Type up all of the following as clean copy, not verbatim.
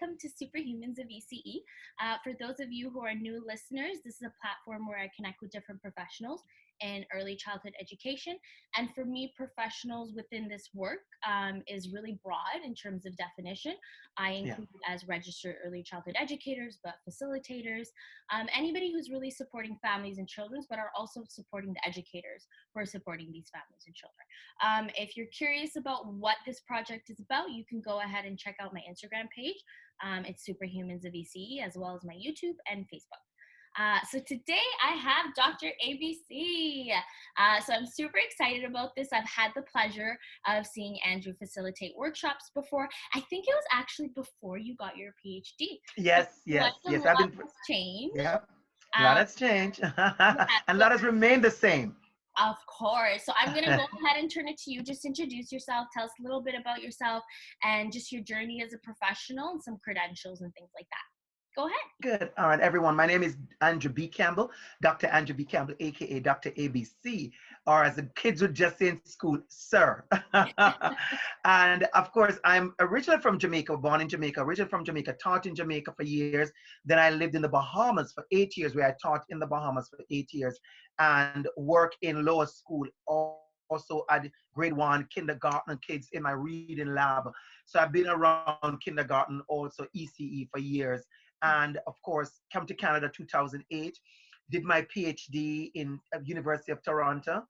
welcome to Superhumans of ECE. For those of you who are new listeners, this is a platform where I connect with different professionals in early childhood education. And for me, professionals within this work is really broad in terms of definition. I include as registered early childhood educators, but facilitators, anybody who's really supporting families and children, but are also supporting the educators who are supporting these families and children. If you're curious about what this project is about, you can go ahead and check out my Instagram page. It's Superhumans of ECE, as well as my YouTube and Facebook. So today I have DR.ABC. So I'm super excited about this. I've had the pleasure of seeing Andrew facilitate workshops before. I think it was actually before you got your PhD. Yes. I've been changed. Yeah, a lot has changed, Yeah, and a lot has remained the same. Of course. So I'm going to go ahead and turn it to you. Just introduce yourself. Tell us a little bit about yourself and just your journey as a professional and some credentials and things like that. Go ahead. Good. All right, everyone. My name is Andrew B. Campbell, Dr. Andrew B. Campbell, aka DR.ABC, or as the kids would just say in school, sir. And of course, I'm originally from Jamaica, born in Jamaica, originally from Jamaica, taught in Jamaica for years. Then I lived in the Bahamas for 8 years, where I taught in the Bahamas for 8 years and work in lower school, also at grade 1 kindergarten kids in my reading lab. So I've been around kindergarten, also ECE for years. And of course, came to Canada 2008, did my PhD in University of Toronto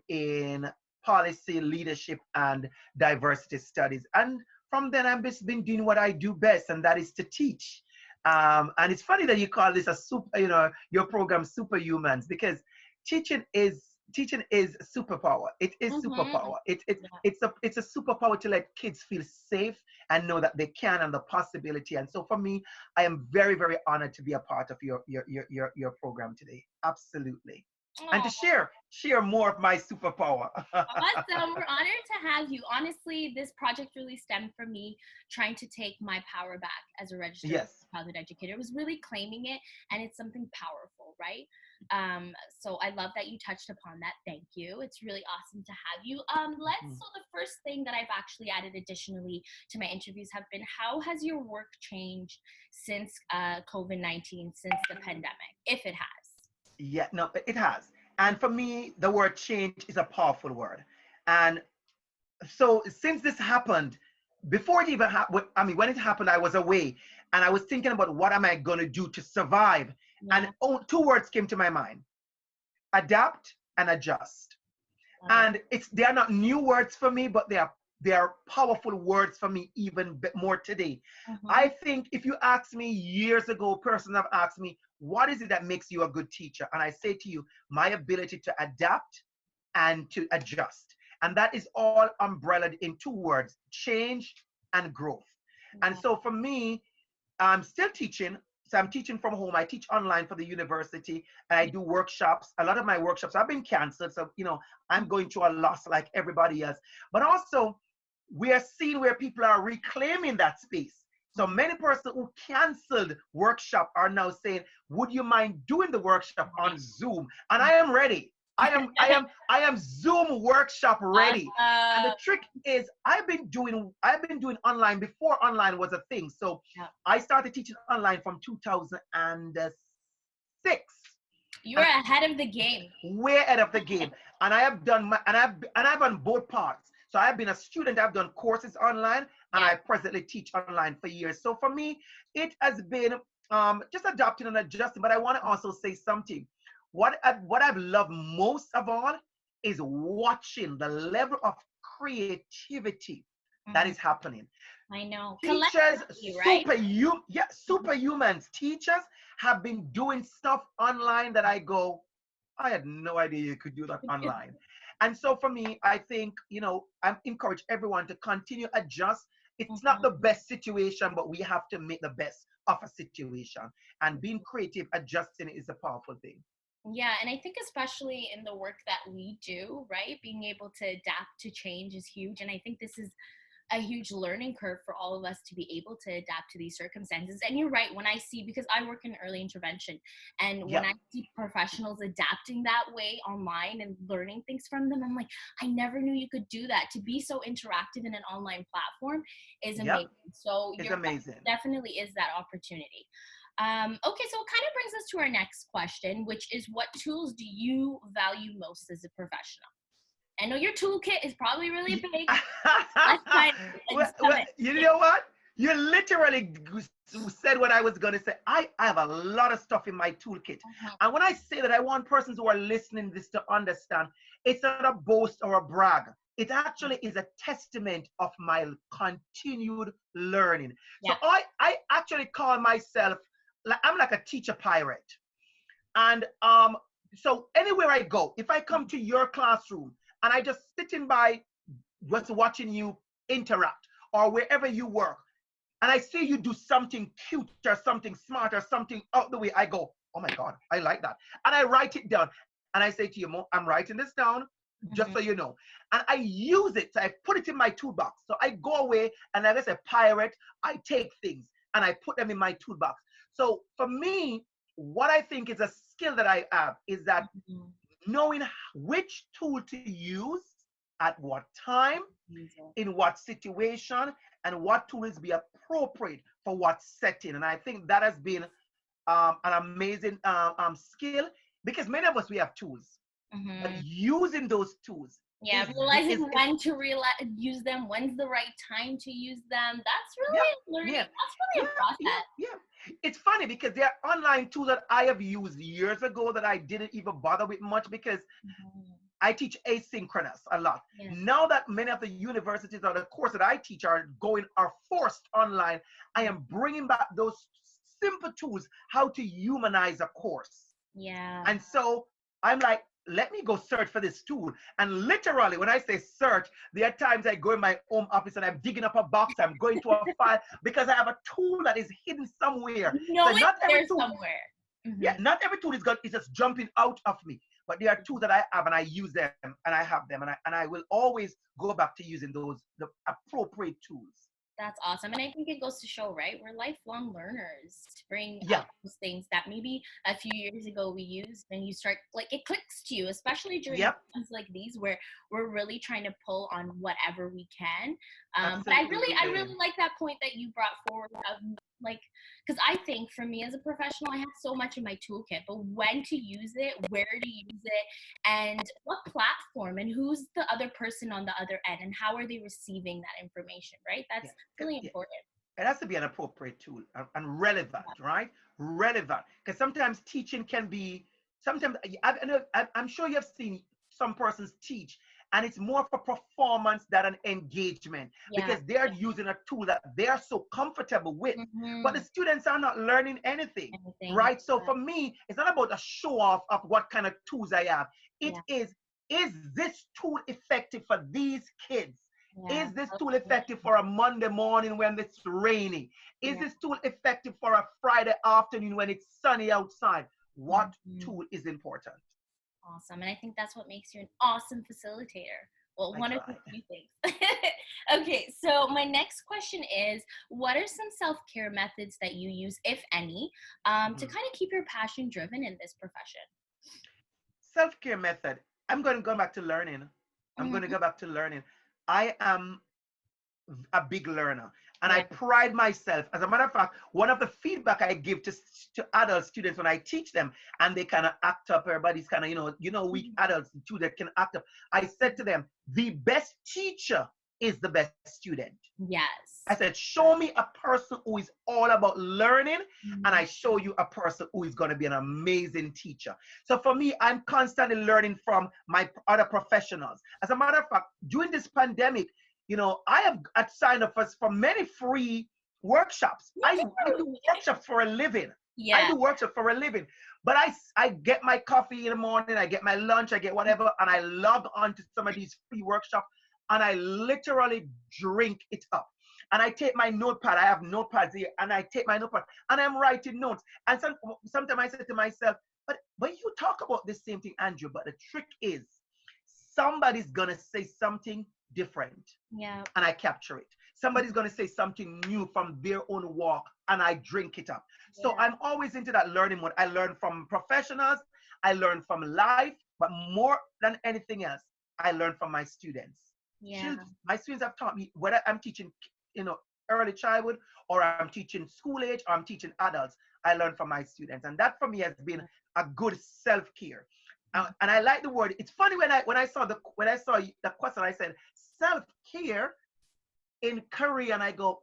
in policy, leadership, and diversity studies. And from then, I've just been doing what I do best, and that is to teach. And it's funny that you call this a your program Superhumans, because teaching is superpower. It is superpower. It's a superpower to let kids feel safe and know that they can, and the possibility. And so for me, I am very, very honored to be a part of your program today. Absolutely. Aww. And to share more of my superpower. Awesome. We're honored to have you. Honestly, this project really stemmed from me trying to take my power back as a registered childhood educator. It was really claiming it, and it's something powerful, right? So I love that you touched upon that. Thank you. It's really awesome to have you. So the first thing that I've actually added additionally to my interviews have been, how has your work changed since COVID-19, since the pandemic, if it has? Yeah, no, it has. And for me, the word change is a powerful word. And so since this happened, before it even happened, when it happened, I was away and I was thinking about what am I going to do to survive. Yeah. And two words came to my mind: adapt and adjust. And they are not new words for me, but they are powerful words for me even more today. I think if you asked me years ago, person have asked me, what is it that makes you a good teacher? And I say to you, my ability to adapt and to adjust. And that is all umbrellaed in two words: change and growth. And so for me, I'm still teaching. So I'm teaching from home. I teach online for the university, and I do workshops. A lot of my workshops have been canceled. So, I'm going through a loss like everybody else. But also, we are seeing where people are reclaiming that space. So many persons who canceled workshop are now saying, would you mind doing the workshop on Zoom? And I am ready. I am Zoom workshop ready. And the trick is I've been doing online before online was a thing. So I started teaching online from 2006. You are ahead of the game. Way ahead of the game. And I have done I've done both parts. So I've been a student, I've done courses online, and I presently teach online for years. So for me, it has been just adapting and adjusting. But I want to also say something. What I've loved most of all is watching the level of creativity that is happening. I know. Teachers, superhumans, teachers have been doing stuff online that I go, I had no idea you could do that online. And so for me, I think, I encourage everyone to continue adjust. It's not the best situation, but we have to make the best of a situation. And being creative, adjusting is a powerful thing. Yeah, and I think especially in the work that we do, right, being able to adapt to change is huge. And I think this is a huge learning curve for all of us to be able to adapt to these circumstances. And you're right, when I see, because I work in early intervention, and when Yeah, I see professionals adapting that way online and learning things from them, I'm like, I never knew you could do that. To be so interactive in an online platform is yeah, amazing. So it's you're amazing. definitely is that opportunity. Okay, so it kind of brings us to our next question, which is, what tools do you value most as a professional? I know your toolkit is probably really Ye- big. Let's try it. Just come in. you know what? You literally said what I was going to say. I have a lot of stuff in my toolkit. Mhm. And when I say that, I want persons who are listening this to understand it's not a boast or a brag. It actually is a testament of my continued learning. So Yeah. I actually call myself, like, I'm like a teacher pirate. And so anywhere I go, if I come to your classroom and I just sitting by just watching you interact, or wherever you work, and I see you do something cute or something smart or something out the way, I go, oh my God, I like that. And I write it down. And I say to you, Mo, I'm writing this down just Mhm. so you know. And I use it. So I put it in my toolbox. So I go away and like I say, pirate, I take things and I put them in my toolbox. So for me, what I think is a skill that I have is that Mhm. knowing which tool to use at what time, Use it. in what situation, and what tools be appropriate for what setting. And I think that has been an amazing skill, because many of us, we have tools, but Mhm. using those tools Yeah, is realizing is when to use them, when's the right time to use them. That's yeah, really a learning. yeah, That's really yeah, a yeah, process. yeah. It's funny because there are online tools that I have used years ago that I didn't even bother with much, because Mhm. I teach asynchronous a lot. Yeah. Now that many of the universities or the course that I teach are forced online, I Yeah. am bringing back those simple tools, how to humanize a course. Yeah. And so I'm like, let me go search for this tool. And literally, when I say search, there are times I go in my home office and I'm digging up a box, I'm going to a file, because I have a tool that is hidden somewhere. You So know it's not every there tool, somewhere. yeah, Mhm. not every tool is just jumping out of me, but there are tools that I have and I use them and I have them, and I will always go back to using those, the appropriate tools. That's awesome. And I think it goes to show, right? We're lifelong learners to bring Yeah, out those things that maybe a few years ago we used, and you start, like, it clicks to you, especially during yep, times like these where we're really trying to pull on whatever we can. But I absolutely. really like that point that you brought forward of, like, because I think for me as a professional, I have so much in my toolkit, but when to use it, where to use it, and what platform, and who's the other person on the other end, and how are they receiving that information, right? Yeah, That's really yeah. important. It has to be an appropriate tool and relevant, right? Relevant, because sometimes teaching can be, sometimes I'm sure you have seen some persons teach, and it's more for performance than an engagement, Yeah. because they're using a tool that they're so comfortable with, but the Mhm. students are not learning anything, Anything. right? So for me, it's not about a show off of what kind of tools I have. It Yeah. is this tool effective for these kids? Yeah. Is this Yeah. tool effective for a Monday morning when it's raining? Is Yeah. this tool effective for a Friday afternoon when it's sunny outside? What Mhm. tool is important? Awesome. And I think that's what makes you an awesome facilitator. Well, I one of the try. few things. Okay, so my next question is, what are some self-care methods that you use, if any, to Mhm. kind of keep your passion driven in this profession? Self-care method. I'm going to go back to learning. I'm going to Mhm. go back to learning. I am a big learner, and I Yeah. pride myself. As a matter of fact, one of the feedback I give to adult students when I teach them, and they kind of act up, everybody's kind of, we Mhm. adults too that can act up. I said to them, the best teacher is the best student. I Yes. said, show me a person who is all about learning, and I Mhm. show you a person who is going to be an amazing teacher. So for me, I'm constantly learning from my other professionals. As a matter of fact, during this pandemic, I have signed up for many free workshops. Me I do too. workshops for a living. I Yeah. do workshops for a living. But I get my coffee in the morning, I get my lunch, I get whatever, and I log on to some of these free workshops, and I literally drink it up. And I take my notepad, I have notepads here, and I take my notepad and I'm writing notes. And sometimes I say to myself, but you talk about the same thing, Andrew, but the trick is somebody's gonna say something different Yeah. and I capture it. Somebody's going to say something new from their own walk and I drink it up. So Yeah. I'm always into that learning mode. I learn from professionals, I learn from life, but more than anything else, I learn from my students. Yeah. My students have taught me, whether I'm teaching, early childhood, or I'm teaching school age, or I'm teaching adults, I learn from my students. And that for me has been a good self-care. And I like the word. It's funny when I saw the question, I said self-care in Korean. I go,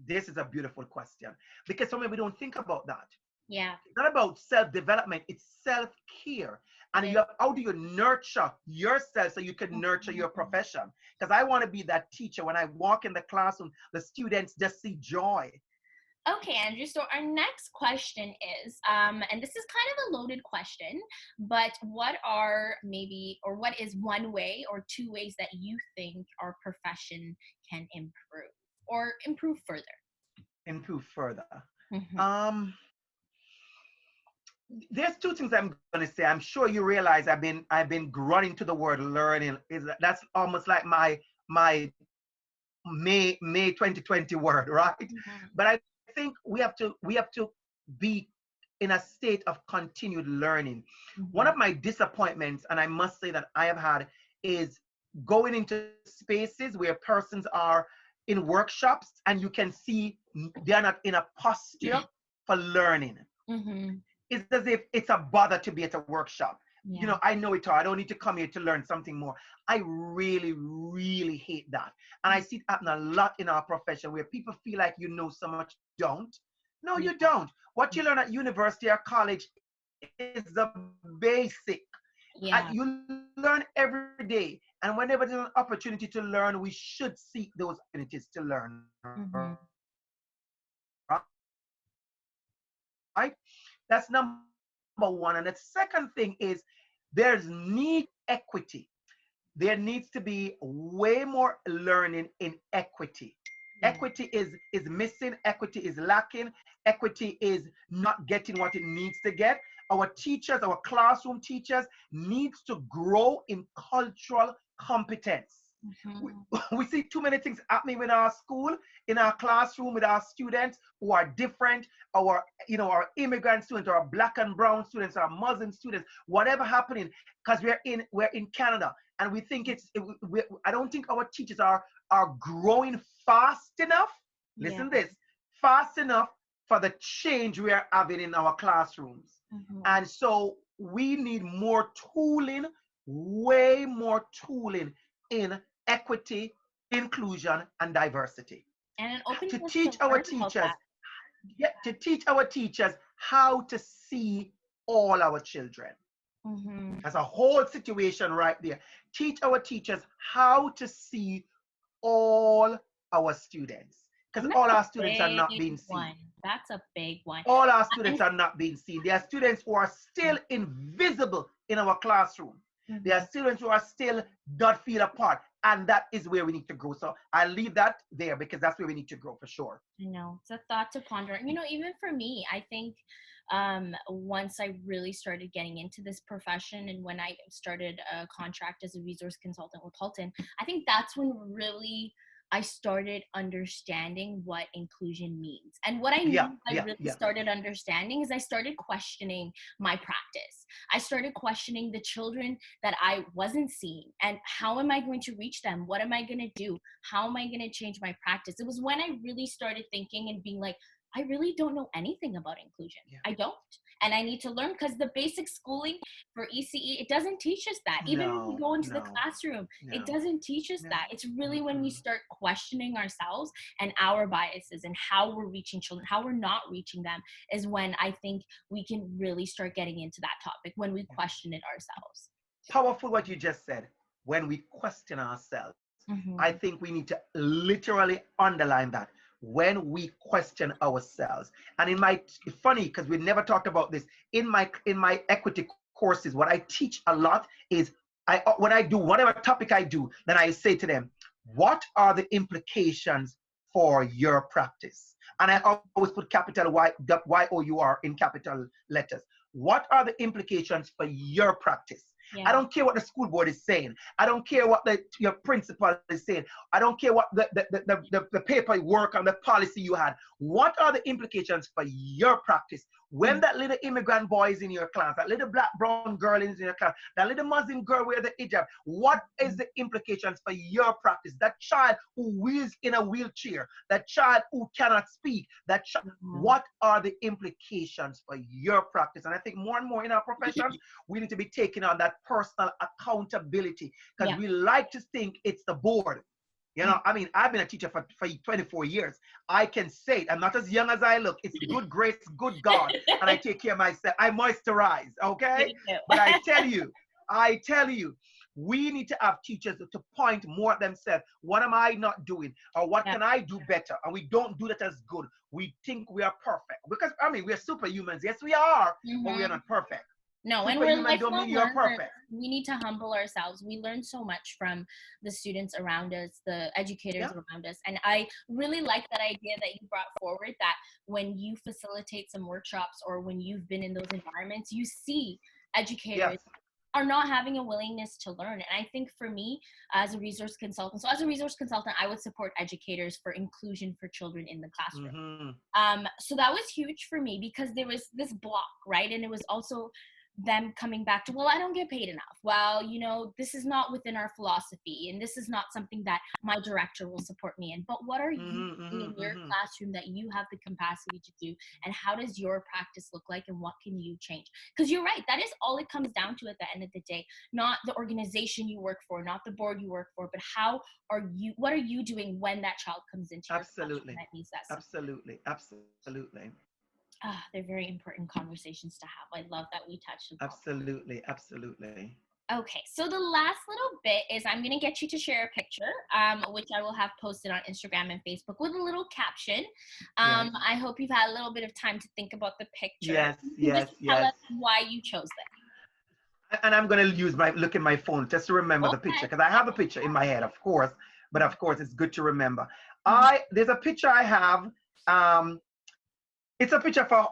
this is a beautiful question because some we don't think about that. Yeah. It's not about self-development, it's self-care. It And is. how do you nurture yourself so you can nurture your Mhm. profession? Because I want to be that teacher. When I walk in the classroom, the students just see joy. Okay, Andrew. So our next question is, and this is kind of a loaded question, but what are maybe, or what is one way or two ways that you think our profession can improve or improve further? Improve further. Hmm. Um, there's two things I'm going to say. I'm sure you realize I've been running to the word learning. That's almost like my May 2020 word, right? Hmm. But I think we have to be in a state of continued learning. One of Hmm. my disappointments, and I must say that I have had, is going into spaces where persons are in workshops and you can see they're not in a posture for learning. Hmm. It's as if it's a bother to be at a workshop. Yeah. I know it all. I don't need to come here to learn something more. I really, really hate that. And I see it happen a lot in our profession where people feel like you know so much. You don't. No, you Yeah. don't. What you learn at university or college is the basic. You Yeah. learn every day. And whenever there's an opportunity to learn, we should seek those opportunities to learn, right? Hmm. That's number one. And the second thing is there's need equity. There needs to be equity. There needs to be way more learning in equity. Yeah. Equity is missing, equity is lacking, equity is not getting what it needs to get. Our teachers, our classroom teachers needs to grow in cultural competence. we, Hmm. we see too many things happening in our school, in our classroom, with our students who are different, our immigrant students, our black and brown students, our Muslim students, whatever happening, because we're in Canada, and we think I don't think our teachers are growing fast enough. Yeah. Listen to this, fast enough for the change we are having in our classrooms. Hmm. And so we need more tooling, way more tooling in equity, inclusion, and diversity. And an To openness to teach our learn about teachers, that. to teach our teachers how to see all our children. Hmm. That's a whole situation right there. Teach our teachers how to see all our students, because And that's all a our students are not big being seen. one. That's a big one. All our students And are not being seen. There are students who are still invisible in our classroom. There are mhm. students who are still not feel a part. And that is where we need to grow. So I leave that there because that's where we need to grow for sure. I know, it's a thought to ponder. Even for me, I think once I really started getting into this profession and when I started a contract as a resource consultant with Halton, I think that's when really I started understanding what inclusion means. And what I Yeah, mean by yeah, really yeah. started understanding is I started questioning my practice. I started questioning the children that I wasn't seeing and how am I going to reach them? What am I going to do? How am I going to change my practice? It was when I really started thinking and being like, I really don't know anything about inclusion. Yeah. I don't. And I need to learn because the basic schooling for ECE, it doesn't teach us that. Even when we No, go into the no, classroom, it no, doesn't teach us no. that. It's really when we Mm-mm. start questioning ourselves and our biases and how we're reaching children, how we're not reaching them, is when I think we can really start getting into that topic when we Yeah. question it ourselves. Powerful what you just said. When we question ourselves, I Mm-hmm. think we need to literally underline that. When we question ourselves. And funny because we never talked about this, in my equity courses, what I teach a lot is when I do whatever topic I do, then I say to them, what are the implications for your practice? And I always put capital Y-O-U-R in capital letters. What are the implications for your practice? I Yeah. don't care what the school board is saying. I don't care what your principal is saying. I don't care what the paperwork and the policy you had. What are the implications for your practice? When that little immigrant boy is in your class, that little black brown girl is in your class, that little Muslim girl wear the hijab, what is the implications for your practice? That child who is in a wheelchair, that child who cannot speak, what are the implications for your practice? And I think more and more in our professions, we need to be taking on that personal accountability, because Yeah. we like to think it's the board. You know, I mean, I've been a teacher for 24 years. I can say it. I'm not as young as I look. It's good grace, good God, and I take care of myself. I moisturize, okay? Me too. But I tell you, we need to have teachers to point more at themselves. What am I not doing? Or what Yeah. can I do better? And we don't do that as good. We think we are perfect. Because, I mean, we're superhumans. Yes, we are, but we are Hmm. not perfect. No, and we're Superhuman don't mean lifelong you're learners. perfect. We need to humble ourselves. We learn so much from the students around us, the educators Yeah. around us. And I really like that idea that you brought forward, that when you facilitate some workshops or when you've been in those environments, you see educators Yes. are not having a willingness to learn. And I think for me, as a resource consultant, so as a resource consultant, I would support educators for inclusion for children in the classroom. Mm-hmm. So that was huge for me because there was this block, right? And it was also them coming back to, well, I don't get paid enough. Well, this is not within our philosophy, and this is not something that my director will support me in. But what are you Mm-hmm. doing in Mm-hmm. your Mm-hmm. classroom that you have the capacity to do? And how does your practice look like, and what can you change? Because you're right, that is all it comes down to at the end of the day. Not the organization you work for, not the board you work for, but what are you doing when that child comes into your classroom Absolutely. that needs that support? Absolutely. Absolutely. They're very important conversations to have. I love that we touched upon. Absolutely. Absolutely. Okay, so the last little bit is I'm going to get you to share a picture, which I will have posted on Instagram and Facebook with a little caption. Yes. I hope you've had a little bit of time to think about the picture. Yes. You can Yes. just tell Yes. us why you chose it. And I'm gonna use my look in my phone just to remember the picture, Okay. because I have a picture in my head, of course, but of course it's good to remember. Mhm. There's a picture I have. Um, it's a picture of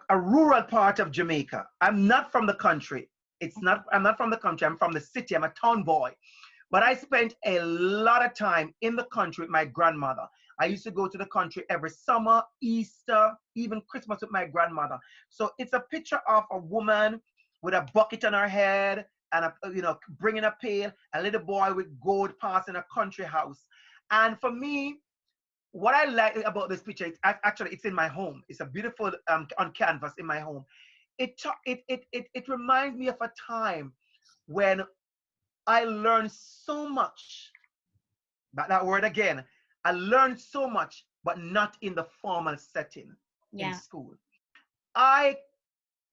a rural part of Jamaica. I'm not from the country. I'm not from the country. I'm from the city. I'm a town boy. But I spent a lot of time in the country with my grandmother. I used to go to the country every summer, Easter, even Christmas with my grandmother. So it's a picture of a woman with a bucket on her head and bringing a pail, a little boy with gold passing a country house. And for me, what I like about this picture, it's in my home. It's a beautiful on canvas in my home. It reminds me of a time when I learned so much. But that word again, I learned so much, but not in the formal setting in Yeah. school. I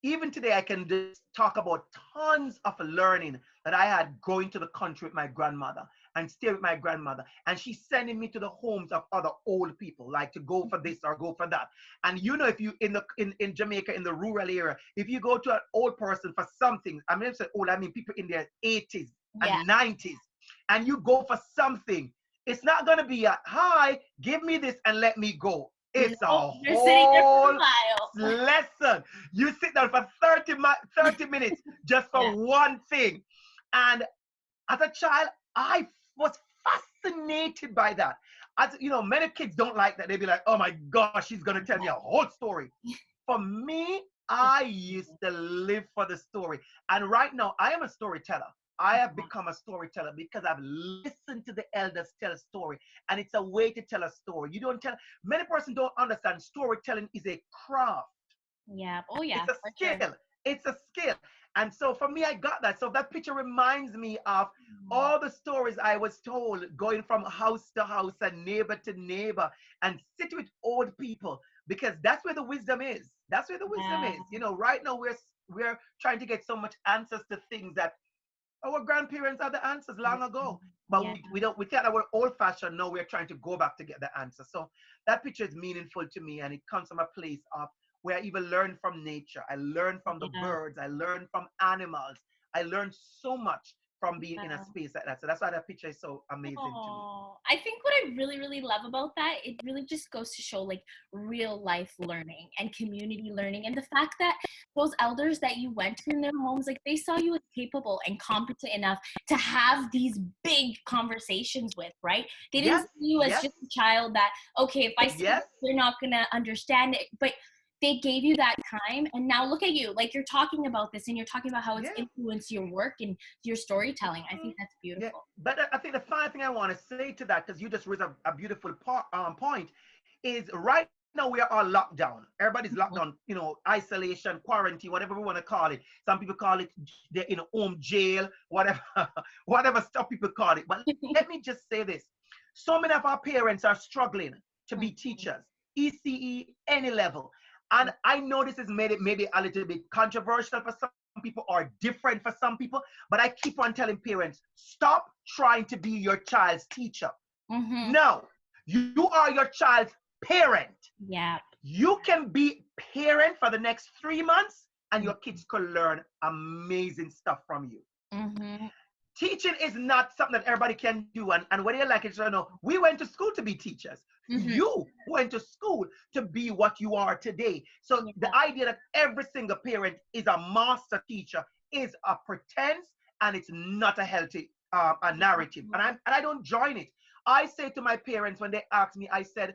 Even today I can just talk about tons of learning that I had going to the country with my grandmother and stay with my grandmother. And she's sending me to the homes of other old people, like to go for this or go for that. And if you in Jamaica, in the rural area, if you go to an old person for something, I mean, say old, I mean people in their 80s Yeah. and 90s, and you go for something, it's not going to be a, hi, give me this and let me go. It's a No, you're sitting there for a whole while. lesson. You sit down for 30 minutes just for Yeah. one thing. And as a child, I was fascinated by that. As many kids don't like that. They'd be like, oh my gosh, she's gonna tell me a whole story. For me, I used to live for the story. And right now, I am a storyteller. I have become a storyteller because I've listened to the elders tell a story. And it's a way to tell a story. You don't tell, many persons don't understand storytelling is a craft. Yeah. Oh, yeah, It's a for sure. skill. It's a skill. And so for me, I got that. So that picture reminds me of all the stories I was told going from house to house and neighbor to neighbor and sit with old people, because that's where the wisdom is. That's where the wisdom Yeah. is. Right now we're trying to get so much answers to things that our grandparents had the answers long ago. But Yeah. we thought that we're old fashioned. Now we're trying to go back to get the answer. So that picture is meaningful to me, and it comes from a place of where I even learn from nature. I learn from the Yeah. birds. I learn from animals. I learned so much from being in a space like that. So that's why that picture is so amazing to me. Oh, I think what I really, really love about that, it really just goes to show like real life learning and community learning. And the fact that those elders that you went to in their homes, like they saw you as capable and competent enough to have these big conversations with, right? They didn't Yes, see you as yes, just a child that, okay, if I say this, yes, they're not going to understand it. But they gave you that time. And now look at you, like you're talking about this and you're talking about how it's yeah. influenced your work and your storytelling. I think that's Yeah, beautiful. but I think the final thing I want to say to that, because you just raised a beautiful point, is right now we are all locked down. Everybody's locked down, isolation, quarantine, whatever we want to call it. Some people call it the home jail, whatever, whatever stuff people call it. But let me just say this: so many of our parents are struggling to be teachers, ECE, any level. And I know this has made it maybe a little bit controversial for some people or different for some people, but I keep on telling parents, stop trying to be your child's teacher. Mm-hmm. No, you are your child's parent. Yeah. You can be parent for the next 3 months and your kids could learn amazing stuff from you. Mm-hmm. Teaching is not something that everybody can do. And whether you like it or not, we went to school to be teachers. Mm-hmm. You went to school to be what you are today. So Yeah. the idea that every single parent is a master teacher is a pretense, and it's not a healthy a narrative. And I don't join it. I say to my parents when they ask me, I said,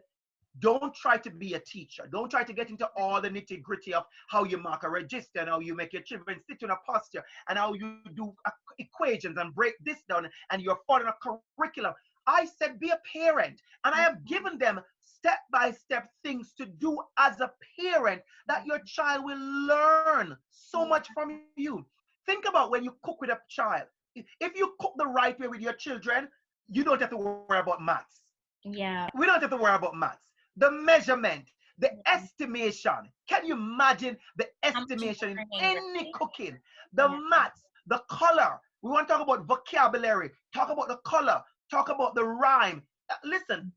don't try to be a teacher. Don't try to get into all the nitty gritty of how you mark a register and how you make your children sit in a posture and how you do equations and break this down and you're following a curriculum. I said, be a parent. And I have given them step by step things to do as a parent that your child will learn so much from you. Think about when you cook with a child. If you cook the right way with your children, you don't have to worry about maths. Yeah. We don't have to worry about maths. The measurement, the estimation. Can you imagine the How much estimation in learning, any right? cooking? The Yeah. maths, the color. We want to talk about vocabulary, talk about the color, talk about the rhyme. Listen,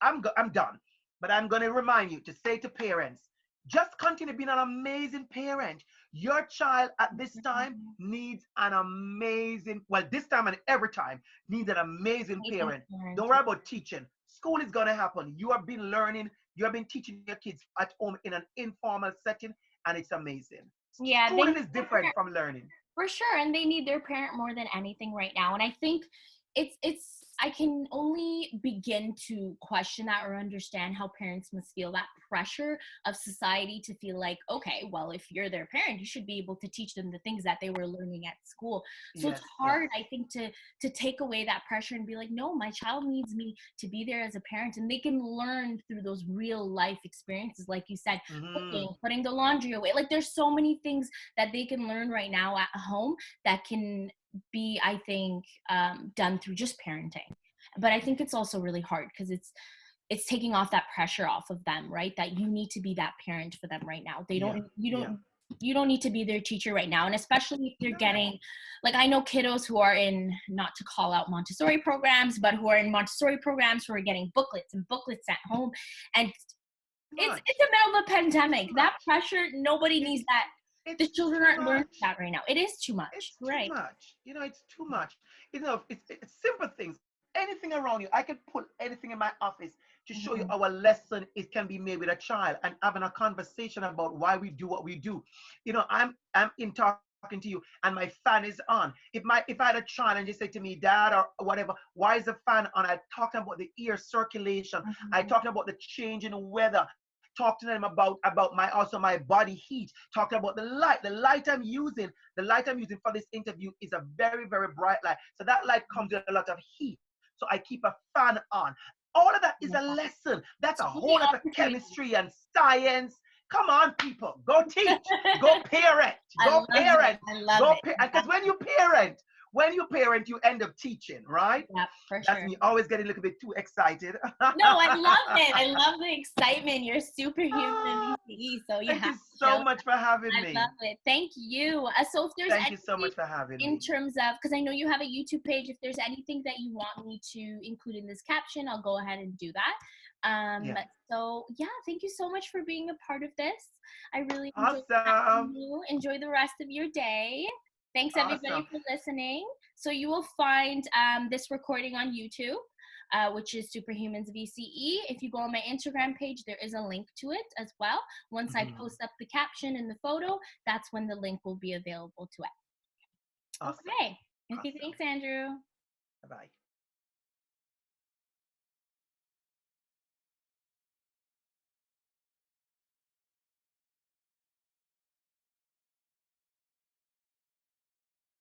I'm done. But I'm going to remind you to say to parents, just continue being an amazing parent. Your child at this time needs an amazing, well, this time and every time needs an amazing Amazing parent. parent. Don't worry about teaching. School is going to happen. You have been learning, you have been teaching your kids at home in an informal setting, and it's amazing. Yeah, they Schooling need is their different parent from learning. for sure, and they need their parent more than anything right now. And I think it's I can only begin to question that or understand how parents must feel that pressure of society to feel like, okay, well, if you're their parent, you should be able to teach them the things that they were learning at school. So it's Yes, yes. hard, I think, to take away that pressure and be like, no, my child needs me to be there as a parent, and they can learn through those real life experiences, like you said, Mm-hmm. cooking, putting the laundry away. Like there's so many things that they can learn right now at home that can be, I think, done through just parenting. But I think it's also really hard because it's taking off that pressure off of them, right? That you need to be that parent for them right now. They Yeah, don't you yeah. don't you don't need to be their teacher right now. And especially if you're No. getting, like, I know kiddos who are in, not to call out Montessori programs, but who are in Montessori programs who are getting booklets and booklets at home. And it's Much. the middle of a It's pandemic. too That much. pressure, nobody It's needs that. The it's children too aren't learning much. that right now. It is too much. It's too Right. much. It's too much. It's simple things. Anything around you. I can pull anything in my office to show you Mhm. our lesson. It can be made with a child and having a conversation about why we do what we do. I'm in talking to you and my fan is on. If I had a child and just say to me, Dad or whatever, why is the fan on? I talking about the air circulation. I Mhm. talking about the change in the weather. Talk to them about my also my body heat. Talking about the light I'm using for this interview is a very, very bright light. So that light comes with a lot of heat. So I keep a fan on. All of that is Yeah. a lesson. That's a So many whole lot of opportunities. chemistry and science. Come on, people, go teach, go parent, I go love it. parent, I love go it. parent. Because when you parent, you end up teaching, right? Yeah, for That's sure. me always getting a little bit too excited. No, I love it. I love the excitement. You're superhuman, VCE, so you Thank have you to so show. much for having I love me. it. Thank you. So if there's Thank you so anything much for having in me. terms of, because I know you have a YouTube page, if there's anything that you want me to include in this caption, I'll go ahead and do that. Um, Yeah. so yeah, thank you so much for being a part of this. I really enjoyed chatting with Awesome. you. Enjoy the rest of your day. Thanks Awesome. everybody for listening. So you will find this recording on YouTube, which is Superhumans VCE. If you go on my Instagram page, there is a link to it as well. Once I Mhm. post up the caption and the photo, that's when the link will be available to it. Awesome. Okay. Okay, Awesome. thanks, Andrew. Bye bye.